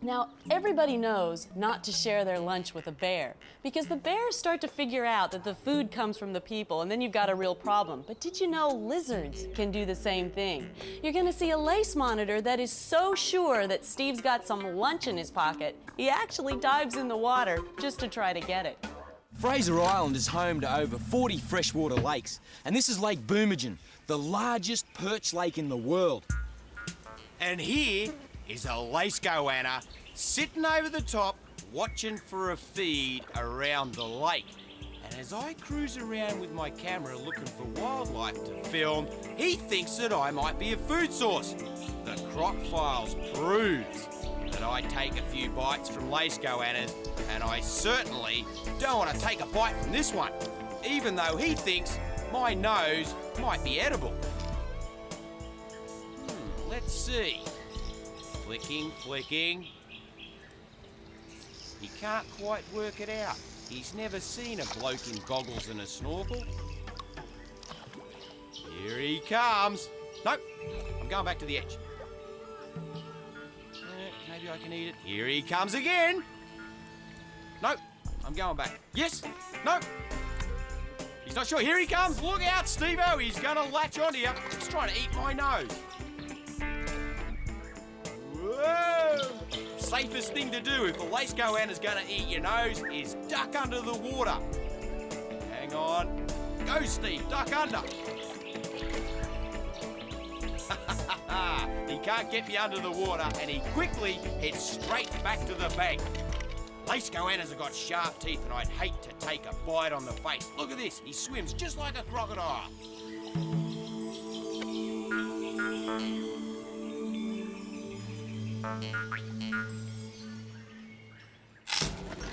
Now, everybody knows not to share their lunch with a bear because the bears start to figure out that the food comes from the people and then you've got a real problem. But did you know lizards can do the same thing? You're gonna see a lace monitor that is so sure that Steve's got some lunch in his pocket, he actually dives in the water just to try to get it. Fraser Island is home to over 40 freshwater lakes, and this is Lake Boomergen, the largest perch lake in the world. And here is a lace goanna sitting over the top watching for a feed around the lake. And as I cruise around with my camera looking for wildlife to film, he thinks that I might be a food source. The Croc Files proves that I take a few bites from lace goannas, and I certainly don't want to take a bite from this one, even though he thinks my nose might be edible. Let's see. Flicking, flicking. He can't quite work it out. He's never seen a bloke in goggles and a snorkel. Here he comes. Nope, I'm going back to the edge. Maybe I can eat it. Here he comes again. Nope, I'm going back. Yes, nope. He's not sure. Here he comes. Look out, Steve-O. He's going to latch onto you. He's trying to eat my nose. Whoa! Safest thing to do if a lace goanna's going to eat your nose is duck under the water. Hang on. Go, Steve. Duck under. He can't get me under the water, and he quickly heads straight back to the bank. Lace goannas have got sharp teeth, and I'd hate to take a bite on the face. Look at this. He swims just like a crocodile.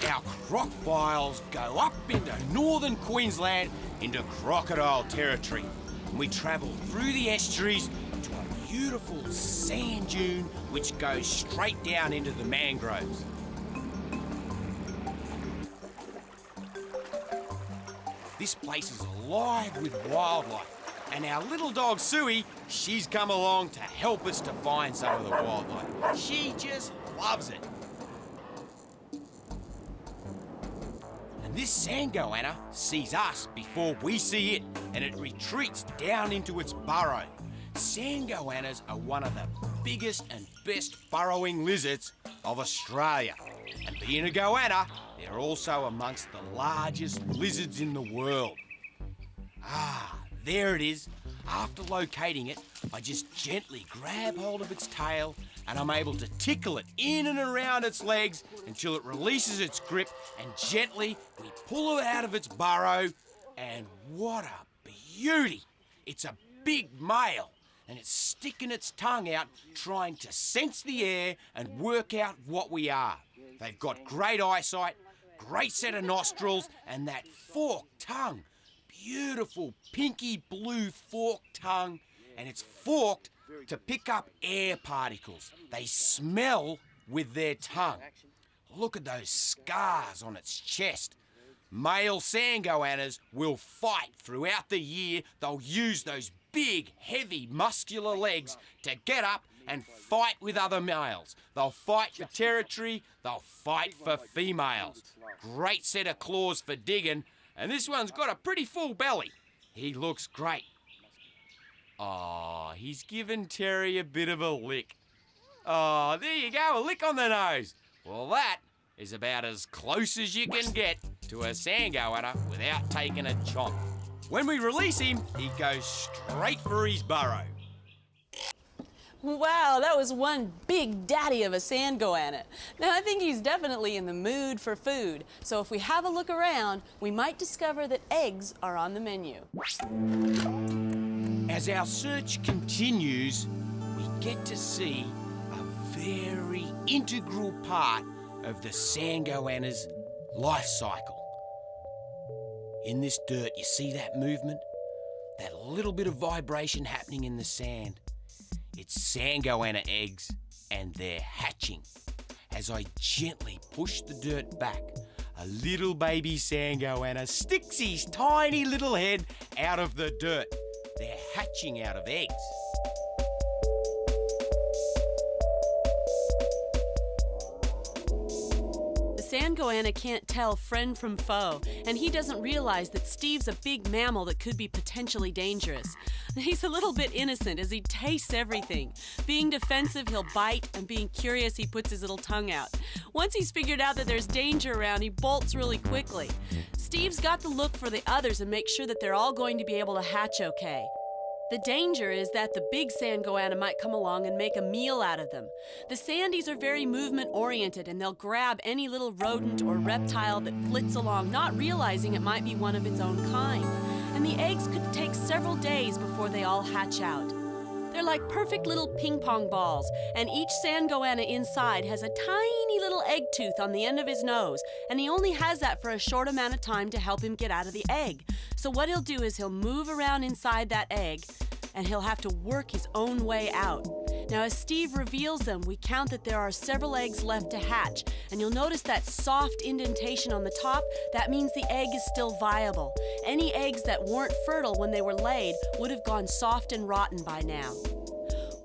Our Croc Files go up into northern Queensland into crocodile territory. And we travel through the estuaries to a beautiful sand dune which goes straight down into the mangroves. This place is alive with wildlife, and our little dog Suey, she's come along to help us to find some of the wildlife. She just loves it. And this sand goanna sees us before we see it, and it retreats down into its burrow. Sand goannas are one of the biggest and best burrowing lizards of Australia. And being a goanna, they're also amongst the largest lizards in the world. Ah, there it is. After locating it, I just gently grab hold of its tail and I'm able to tickle it in and around its legs until it releases its grip, and gently we pull it out of its burrow, and what a beauty! It's a big male, and it's sticking its tongue out trying to sense the air and work out what we are. They've got great eyesight, great set of nostrils, and that forked tongue. Beautiful pinky blue forked tongue, and it's forked to pick up air particles. They smell with their tongue. Look at those scars on its chest. Male sand goannas will fight throughout the year. They'll use those big, heavy, muscular legs to get up and fight with other males. They'll fight for territory, they'll fight for females. Great set of claws for digging, and this one's got a pretty full belly. He looks great. Oh, he's given Terry a bit of a lick. Oh, there you go, a lick on the nose. Well, that is about as close as you can get to a sand goanna without taking a chomp. When we release him, he goes straight for his burrow. Wow, that was one big daddy of a sand goanna. Now, I think he's definitely in the mood for food. So if we have a look around, we might discover that eggs are on the menu. As our search continues, we get to see a very integral part of the sand goanna's life cycle. In this dirt, you see that movement? That little bit of vibration happening in the sand. It's sand goanna eggs, and they're hatching. As I gently push the dirt back, a little baby sand goanna sticks his tiny little head out of the dirt. They're hatching out of eggs. sand goanna can't tell friend from foe, and he doesn't realize that Steve's a big mammal that could be potentially dangerous. He's a little bit innocent as he tastes everything. Being defensive, he'll bite, and being curious, he puts his little tongue out. Once he's figured out that there's danger around, he bolts really quickly. Steve's got to look for the others and make sure that they're all going to be able to hatch okay. The danger is that the big sand goanna might come along and make a meal out of them. The sandies are very movement-oriented, and they'll grab any little rodent or reptile that flits along, not realizing it might be one of its own kind. And the eggs could take several days before they all hatch out. They're like perfect little ping-pong balls, and each sand goanna inside has a tiny little egg tooth on the end of his nose, and he only has that for a short amount of time to help him get out of the egg. So what he'll do is he'll move around inside that egg, and he'll have to work his own way out. Now, as Steve reveals them, we count that there are several eggs left to hatch, and you'll notice that soft indentation on the top. That means the egg is still viable. Any eggs that weren't fertile when they were laid would have gone soft and rotten by now.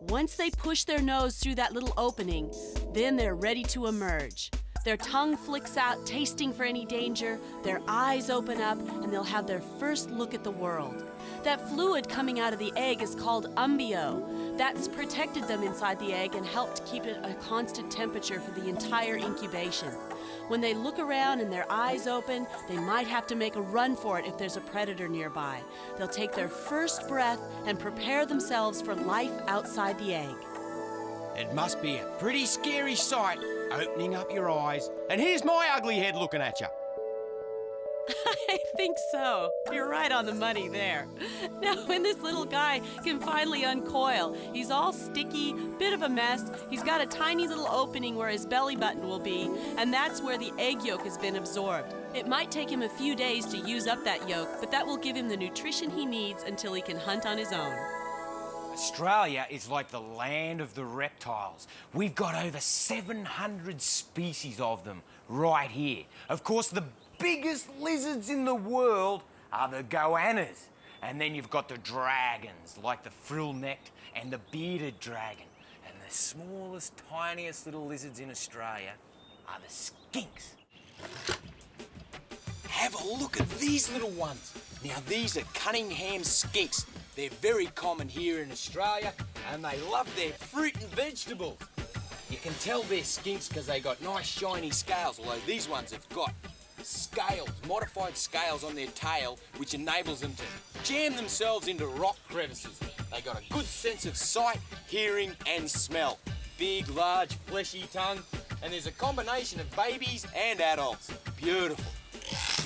Once they push their nose through that little opening, then they're ready to emerge. Their tongue flicks out, tasting for any danger, their eyes open up, and they'll have their first look at the world. That fluid coming out of the egg is called umbio. That's protected them inside the egg and helped keep it a constant temperature for the entire incubation. When they look around and their eyes open, they might have to make a run for it if there's a predator nearby. They'll take their first breath and prepare themselves for life outside the egg. It must be a pretty scary sight, opening up your eyes, and here's my ugly head looking at you. I think so. You're right on the money there. Now, when this little guy can finally uncoil, he's all sticky, bit of a mess. He's got a tiny little opening where his belly button will be, and that's where the egg yolk has been absorbed. It might take him a few days to use up that yolk, but that will give him the nutrition he needs until he can hunt on his own. Australia is like the land of the reptiles. We've got over 700 species of them right here. Of course, the biggest lizards in the world are the goannas. And then you've got the dragons, like the frill-necked and the bearded dragon. And the smallest, tiniest little lizards in Australia are the skinks. Have a look at these little ones. Now, these are Cunningham skinks. They're very common here in Australia, and they love their fruit and vegetables. You can tell they're skinks because they got nice shiny scales, although these ones have got scales, modified scales on their tail, which enables them to jam themselves into rock crevices. They got a good sense of sight, hearing, and smell. Big, large, fleshy tongue, and there's a combination of babies and adults. Beautiful.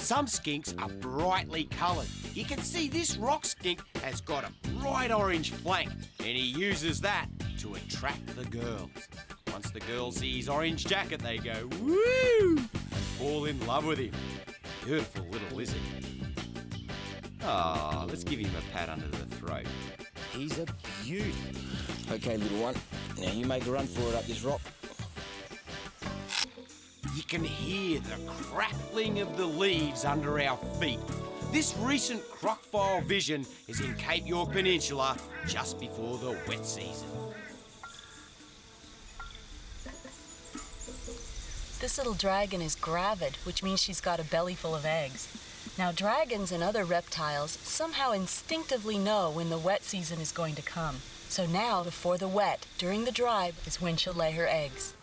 Some skinks are brightly coloured. You can see this rock skink has got a bright orange flank, and he uses that to attract the girls. Once the girls see his orange jacket, they go, woo, and fall in love with him. Beautiful little lizard. Ah, let's give him a pat under the throat. He's a beauty. Okay, little one. Now you make a run for it up this rock. You can hear the crackling of the leaves under our feet. This recent crocodile vision is in Cape York Peninsula just before the wet season. This little dragon is gravid, which means she's got a belly full of eggs. Now, dragons and other reptiles somehow instinctively know when the wet season is going to come. So now, before the wet, during the dry, is when she'll lay her eggs.